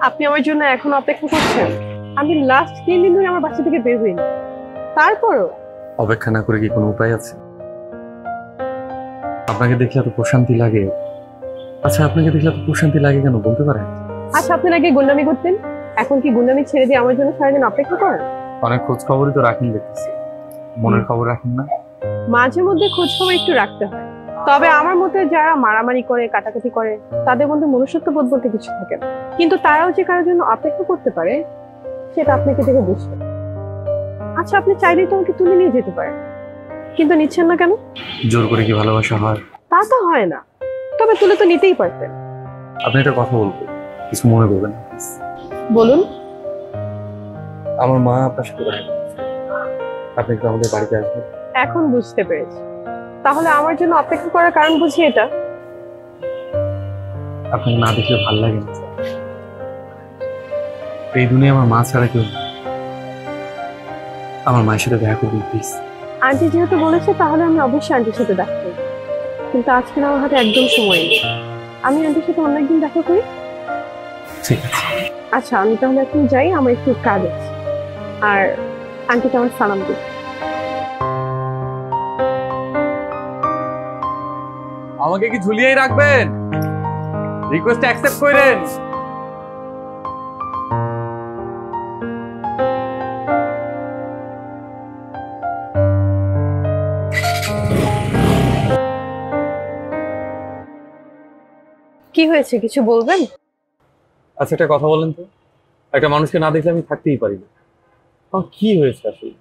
[SPEAKER 6] আপনি আমার জন্য এখন অপেক্ষা করছেন? আমি লাস্ট 3 দিন ধরে আমার বাসা থেকে বের হইনি, তারপরও
[SPEAKER 7] অপেক্ষা না করে কি কোনো উপায় আছে? আপনাকে দেখলে এত প্রশান্তি লাগে। আচ্ছা, আপনাকে দেখলে এত প্রশান্তি লাগে কেন বলতে পারেন?
[SPEAKER 6] আচ্ছা, আপনি নাকি গুন্ডামি করতেন, এখন কি গুন্ডামি ছেড়ে দিয়ে আমার জন্য সারাদিন অপেক্ষা করেন?
[SPEAKER 7] অনেক খোঁজ খবরই তো রাখেন দেখতেছি, মনের খবর রাখেন না?
[SPEAKER 6] মাঝে মধ্যে খোঁজ খবর একটু রাখতে হয়, তবে আমার মতে যারা মারামারি করে কাটাকাটি করে তাদের মধ্যে মনুষ্যত্ববোধ বলতে কিছু থাকে না। কিন্তু তারাও যে কারোর জন্য অপেক্ষা করতে পারে সেটা আপনাকে দেখে বুঝতে। আচ্ছা, আপনি চাইলেই তো আমাকে তুলে নিয়ে যেতে পারেন, কিন্তু নিচ্ছেন না কেন?
[SPEAKER 7] জোর করে কি ভালোবাসা হয়?
[SPEAKER 6] তা তো হয় না, তবে তুলে তো নিতেই পারতেন।
[SPEAKER 7] আপনি একটা কথা বলবো, কিছু মনে করবেন না।
[SPEAKER 6] বলুন।
[SPEAKER 7] আমার মা আপনার সাথে দেখা করতে চায়। আপনি কি আমাদের বাড়িতে আসবেন?
[SPEAKER 6] এখন বুঝতে পেরেছি, তাহলে আমার জন্য অপেক্ষা করার কারণ বুঝি এটা।
[SPEAKER 7] আপনাকে না দেখলে ভালো লাগে না। এই দুনিয়া আমার মা ছাড়া কেউ নেই। আমার মায়ের সাথে দেখা করবেন প্লিজ।
[SPEAKER 6] আন্টি যেহেতু বলেছে তাহলে আমি অবশ্যই আন্টির সাথে দেখা করবো, কিন্তু আজকে আমার হাতে একদম সময় নেই। আমি আন্টির সাথে অন্য একদিন দেখা করি।
[SPEAKER 7] ঠিক আছে।
[SPEAKER 6] আচ্ছা, আমি তাহলে এখন যাই, আমার একটু কাজ আছে। আর আন্টিকে আমার সালাম দিই।
[SPEAKER 7] আমাকে কি ঝুলিয়েই রাখবেন? রিকোয়েস্ট অ্যাকসেপ্ট করেন।
[SPEAKER 6] কি হয়েছে, কিছু বলবেন?
[SPEAKER 7] আচ্ছা, একটা কথা বলেন তো, একটা মানুষকে না দেখলে আমি থাকতেই পারি না। আমার কি হয়েছে আসলে?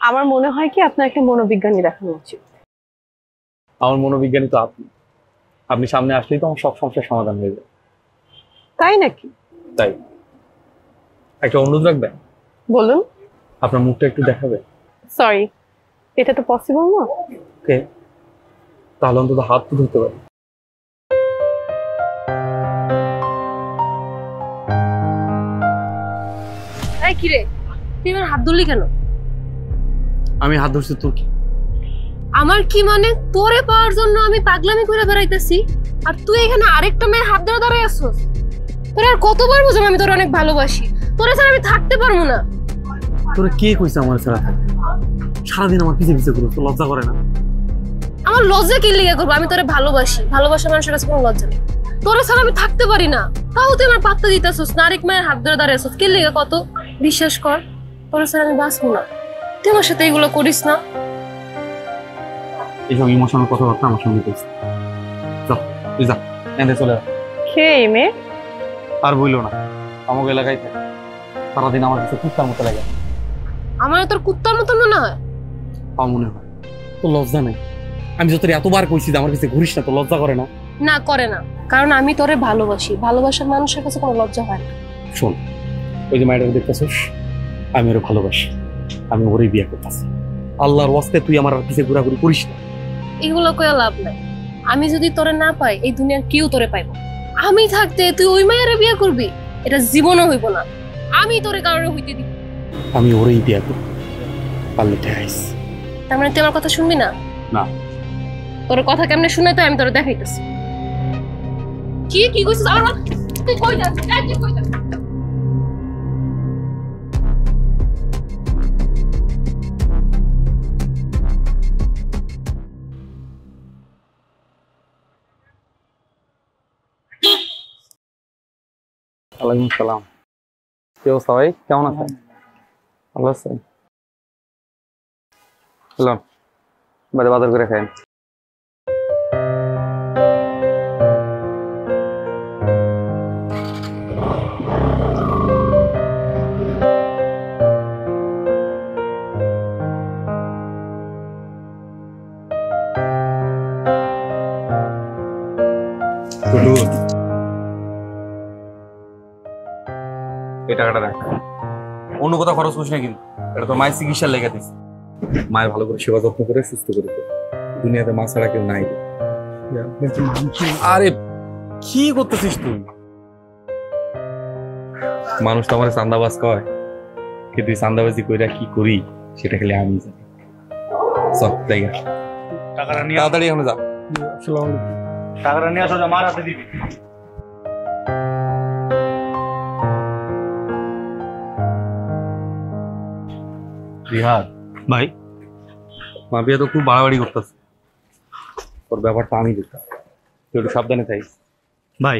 [SPEAKER 6] আমার মনে হয় কি আপনার একটা মনোবিজ্ঞানী দেখানো উচিত।
[SPEAKER 7] আমার মনোবিজ্ঞানী তো আপনি। আপনি সামনে আসলেই তো আমার সব সমস্যার সমাধান হয়ে যায়।
[SPEAKER 6] তাই নাকি?
[SPEAKER 7] তাই একটা অনুরোধ রাখবেন?
[SPEAKER 6] বলুন।
[SPEAKER 7] আপনার মুখটা একটু দেখাবে?
[SPEAKER 6] সরি, এটা তো পসিবল না।
[SPEAKER 7] ওকে, তাহলে অন্তত হাত তো ধরতে পারি।
[SPEAKER 1] এই কি রে, তুই আমার হাত ধরলি কেন?
[SPEAKER 7] আমি হাত ধরছি তোর কি?
[SPEAKER 1] আমার কি মানে, তোরে পাওয়ার জন্য আমি পাগলামি করে বেড়াইতেছি, আর তুই এখানে আরেকটা মেয়ের হাত ধরে দাঁড়ায় আসছিস। তোর আর কতবার বুঝাম আমি তোর অনেক ভালোবাসি, তোরে ছাড়া আমি থাকতে পারবো না।
[SPEAKER 7] তোরা কে কইছে আমার ছাড়া থাকতে? সারাদিন আমার পিছে পিছে ঘুরো, তো লজ্জা করে না?
[SPEAKER 1] আমার লজ্জা কি লিগা করবো? আমি তোরে ভালোবাসি, ভালোবাসা মানুষের কাছে কোনো লজ্জা নেই। তোরে ছাড়া আমি থাকতে পারি না, তাও তুই আমার পাত্তা দিতেছিস না, আরেক মায়ের হাত ধরে দাঁড়িয়ে আসছিস। কে লিগা কত? বিশ্বাস কর, তোরে ছাড়া আমি বাঁচবো না। তুই আমার সাথে এগুলো করিস না।
[SPEAKER 7] এইসব ইমোশনাল কথাবার্তা আমার সঙ্গে কইছে। যা, তুই যা, এনে চলে যা।
[SPEAKER 6] কে এই মেয়ে?
[SPEAKER 7] আর বইলো না, আমাকে এলাকায় থাকে, সারাদিন আমার কাছে কুত্তার মতো লাগে।
[SPEAKER 1] আমার তোর কুত্তার মতো মনে হয়?
[SPEAKER 7] আমার মনে হয় তো লজ্জা নেই। আমি যত এতবার কইছি যে আমার কাছে ঘুরিস না, তো লজ্জা করে না?
[SPEAKER 1] না, করে না, কারণ আমি তোরে ভালোবাসি। ভালোবাসার মানুষের কাছে কোনো লজ্জা হয় না।
[SPEAKER 7] শোন, ওই যে মায়ের দেখতেছিস, আমি ওরে ভালোবাসি, আমি ওরে বিয়ে করতেছি। আল্লাহর ওয়াস্তে তুই আমার পিছে ঘোরাঘুরি করিস না।
[SPEAKER 1] এগুলো কয়ে লাভ নাই। আমি যদি তোরে না পাই, এই দুনিয়ার কেউ তোরে পাইব। আমি থাকতে তুই ওই মায়ের বিয়ে করবি, এটা জীবনও হইব না। আমি তোরে কারণে হইতে দিব।
[SPEAKER 7] আমি ওরেই বিয়ে করব, পারলে ঠেকাইস।
[SPEAKER 1] তার মানে তুই আমার কথা শুনবি না?
[SPEAKER 7] না।
[SPEAKER 1] তোর কথা কেমনে শুনে তো আমি তোরে দেখাইতেছি। কি কি কইছিস আমার? তুই কই যাস? তুই কই যাস?
[SPEAKER 2] ওয়ালাইকুম সালাম। কি অবস্থা ভাই, কেমন আছেন? ভালো আছেন? চলুন বাদে বাজার করে খাই। এই টাকাটা রাখ, অন্য কোথাও খরচ করিস না কিন্তু। এটা তো মায়ের চিকিৎসার লেগে দিস। মায়ের ভালো করে সেবা যত্ন করে সুস্থ করে দে। দুনিয়াতে মা ছাড়া কেউ নাই। আরে কি করতেছিস তুই? মানুষ তো আমার চান্দাবাজ কয়, কিন্তু চান্দাবাজি কইরা কি করি সেটা খালি আমি জানি। চল জায়গা,
[SPEAKER 3] টাকাটা নিয়ে
[SPEAKER 2] তাড়াতাড়ি এখন যা।
[SPEAKER 3] টাকাটা নিয়ে আসো, মার হাতে দিবি।
[SPEAKER 2] রিহাদ
[SPEAKER 3] ভাই,
[SPEAKER 2] মাফিয়া তো খুব বাড়াবাড়ি করতেছে, তোর ব্যাপারটা আমি দেখতাম, তুই একটু সাবধানে থাকিস।
[SPEAKER 3] ভাই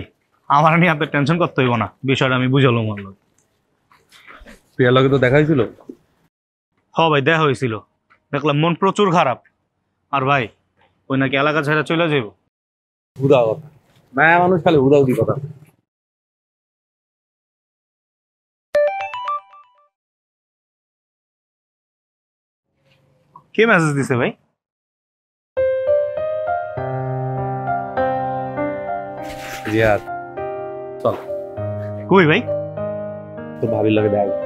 [SPEAKER 3] আমার নিয়ে আপনার টেনশন করতে হইব না, বিষয়টা আমি বুঝালো মানলো।
[SPEAKER 7] প্রিয়ার লগে তো দেখা হয়েছিল।
[SPEAKER 3] হ ভাই, দেখা হয়েছিল, দেখলাম মন প্রচুর খারাপ। আর ভাই ওই নাকি এলাকা ছেড়ে চলে যাইব।
[SPEAKER 7] হুদা কথা, মায়া মানুষ খালি হুদাহুদি কথা।
[SPEAKER 3] কে মেসেজ দিছে ভাই?
[SPEAKER 7] রিয়াদ, চল
[SPEAKER 3] কই ভাই?
[SPEAKER 7] তো ভাবির লগে দেখা।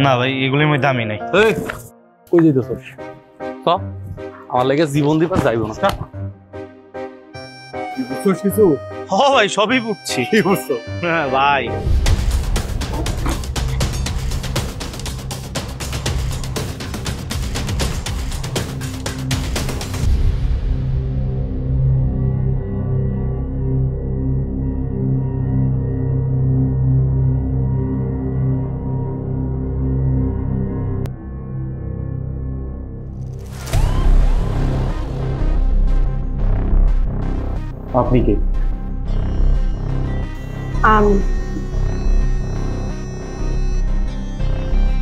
[SPEAKER 3] না ভাই, এগুলির মধ্যে আমি নাই।
[SPEAKER 7] এই কই যাইতেছস? তো আমার লাগে জীবন দিবা যাইব না। বুঝছস কিছু?
[SPEAKER 3] হ ভাই, সবই বুঝছি।
[SPEAKER 7] কি বুঝছো?
[SPEAKER 3] হ্যাঁ ভাই।
[SPEAKER 7] আপনি কে?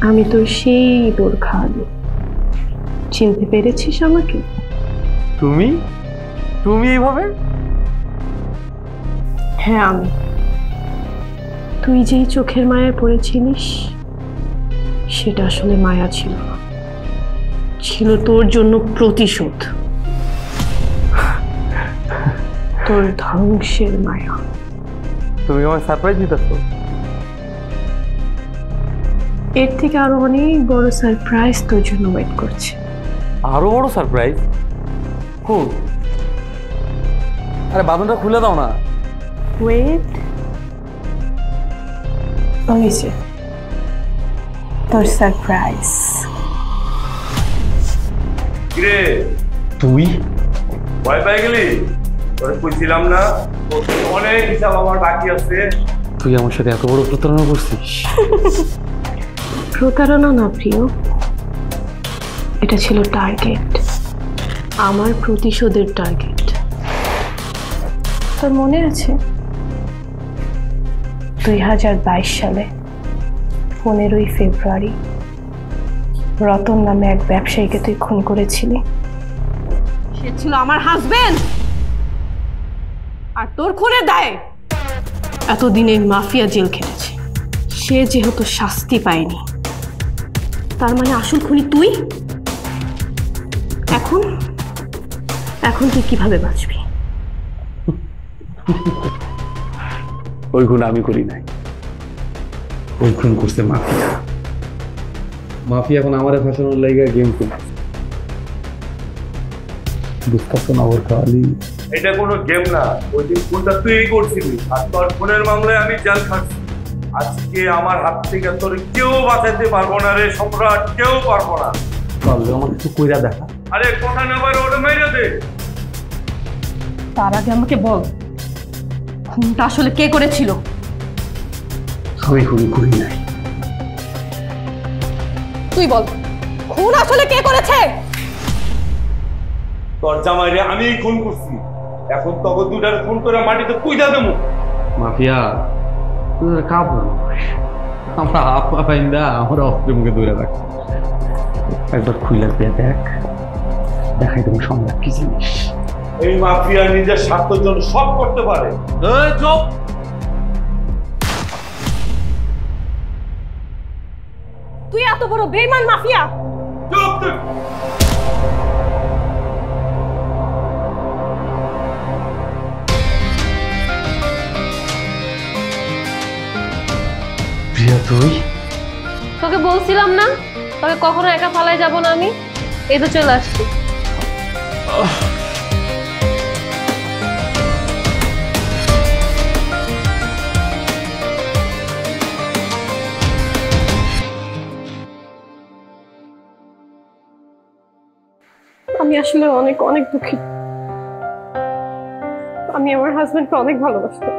[SPEAKER 6] আমি তো সেই তোর খালু। চিনতে পেরেছিস আমাকে?
[SPEAKER 7] তুমি তুমি এইভাবে?
[SPEAKER 6] হ্যাঁ আমি। তুই যেই চোখের মায়ায় পড়েছিলিস সেটা আসলে মায়া ছিল না, ছিল তোর জন্য প্রতিশোধ, তোর ধ্বংসের মায়া।
[SPEAKER 7] তুমি আমার সারপ্রাইজ দিতেছ?
[SPEAKER 6] এর থেকে আরো অনেক বড় সারপ্রাইজ তোর জন্য ওয়েট করছে।
[SPEAKER 7] আরো বড় সারপ্রাইজ? কোন? আরে বাঁধনটা খুলে দাও না।
[SPEAKER 6] ওয়েট, হয়েছে তোর সারপ্রাইজ।
[SPEAKER 8] কিরে
[SPEAKER 7] তুই
[SPEAKER 8] ভয় পাই গেলি? তোরে কইছিলাম না তোর অনেক হিসাব আমার বাকি আছে।
[SPEAKER 7] তুই আমার সাথে এত বড় প্রতারণা করছিস?
[SPEAKER 6] প্রতারণা না প্রিয়, এটা ছিল টার্গেট, আমার প্রতিশোধের টার্গেট। তোর মনে আছে 2022 সালে 15ই ফেব্রুয়ারি রতন নামে এক ব্যবসায়ীকে তুই খুন করেছিলি? সে ছিল আমার হাজবেন্ড, আর তোর খুনের দায়ে এতদিনের মাফিয়া জেল খেটেছে। সে যেহেতু শাস্তি পায়নি, তার মানে আসল খুনি তুই। এখন এখন তুই কিভাবে বাঁচবি?
[SPEAKER 7] ওই খুন আমি করি নাই, ওই খুন করছে মাফিয়া। মাফিয়া এখন আমারে ফাঁসানোর লাইগা গেম খেলছে। বুঝতেছ না ওর খালি?
[SPEAKER 8] এটা কোনো গেম না, ওই দিন খুনটা তুই করছিলি, আর তোর খুনের মামলায় আমি জেল খাটছি। আজকে আমার হাত থেকে তোর কেউ বাঁচাতে পারবো না রে সম্রাট, কেউ পারবো না।
[SPEAKER 7] তাহলে আমার কিছু কইরা দেখা।
[SPEAKER 8] আরে কথা না পারে ওটা মেরে দে।
[SPEAKER 6] তার আগে আমাকে বল, খুনটা আসলে কে করেছিল?
[SPEAKER 7] আমি খুন করি নাই।
[SPEAKER 6] তুই বল, খুন আসলে কে করেছে?
[SPEAKER 8] তোর জামাইরে আমি খুন করছি, এখন তবে দুটার খুন করে মাটিতে পুইজা দেবো।
[SPEAKER 7] মাফিয়া তুই কাপ আমরা আপা পাইন্দা আমরা অস্ত্রের মুখে দৌড়ে রাখছি। একবার খুইলা দিয়ে দেখ, দেখাই দেবো সম্রাট কি জিনিস।
[SPEAKER 8] এই মাফিয়া নিজের স্বার্থের জন্য সব করতে পারে। এই চুপ!
[SPEAKER 6] তুই এত বড় বেঈমান মাফিয়া!
[SPEAKER 8] চুপ তুই!
[SPEAKER 7] প্রিয়া তুই?
[SPEAKER 1] তোকে বলছিলাম না তোকে কখনো একা ফালায় যাব না আমি, এই তো চলে আসছি।
[SPEAKER 6] আমি আসলে অনেক অনেক দুঃখিত। আমি আমার হাজবেন্ডকে অনেক ভালোবাসতাম,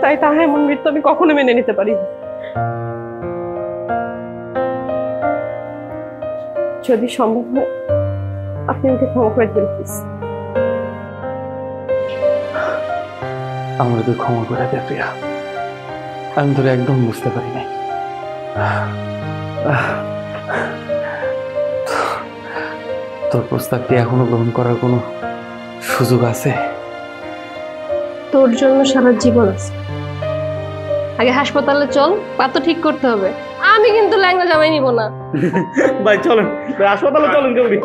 [SPEAKER 6] তাই তার এমন মৃত্যু আমি কখনো মেনে নিতে পারি। যদি সম্ভব হয় আপনি আমাকে ক্ষমা করে দেবেন প্লিজ।
[SPEAKER 7] আমার তুই ক্ষমা করে দে প্রিয়া, আমি তোরে একদম বুঝতে পারি নাই। তোর প্রস্তাব কি এখনো গ্রহণ করার কোনো সুযোগ আছে?
[SPEAKER 1] তোর জন্য সারা জীবন আছে। আগে হাসপাতালে চল, পা তো ঠিক করতে হবে। আমি কিন্তু ল্যাংড়া জামাই নিব না।
[SPEAKER 3] ভাই চলেন, হাসপাতালে চলেন জলদি।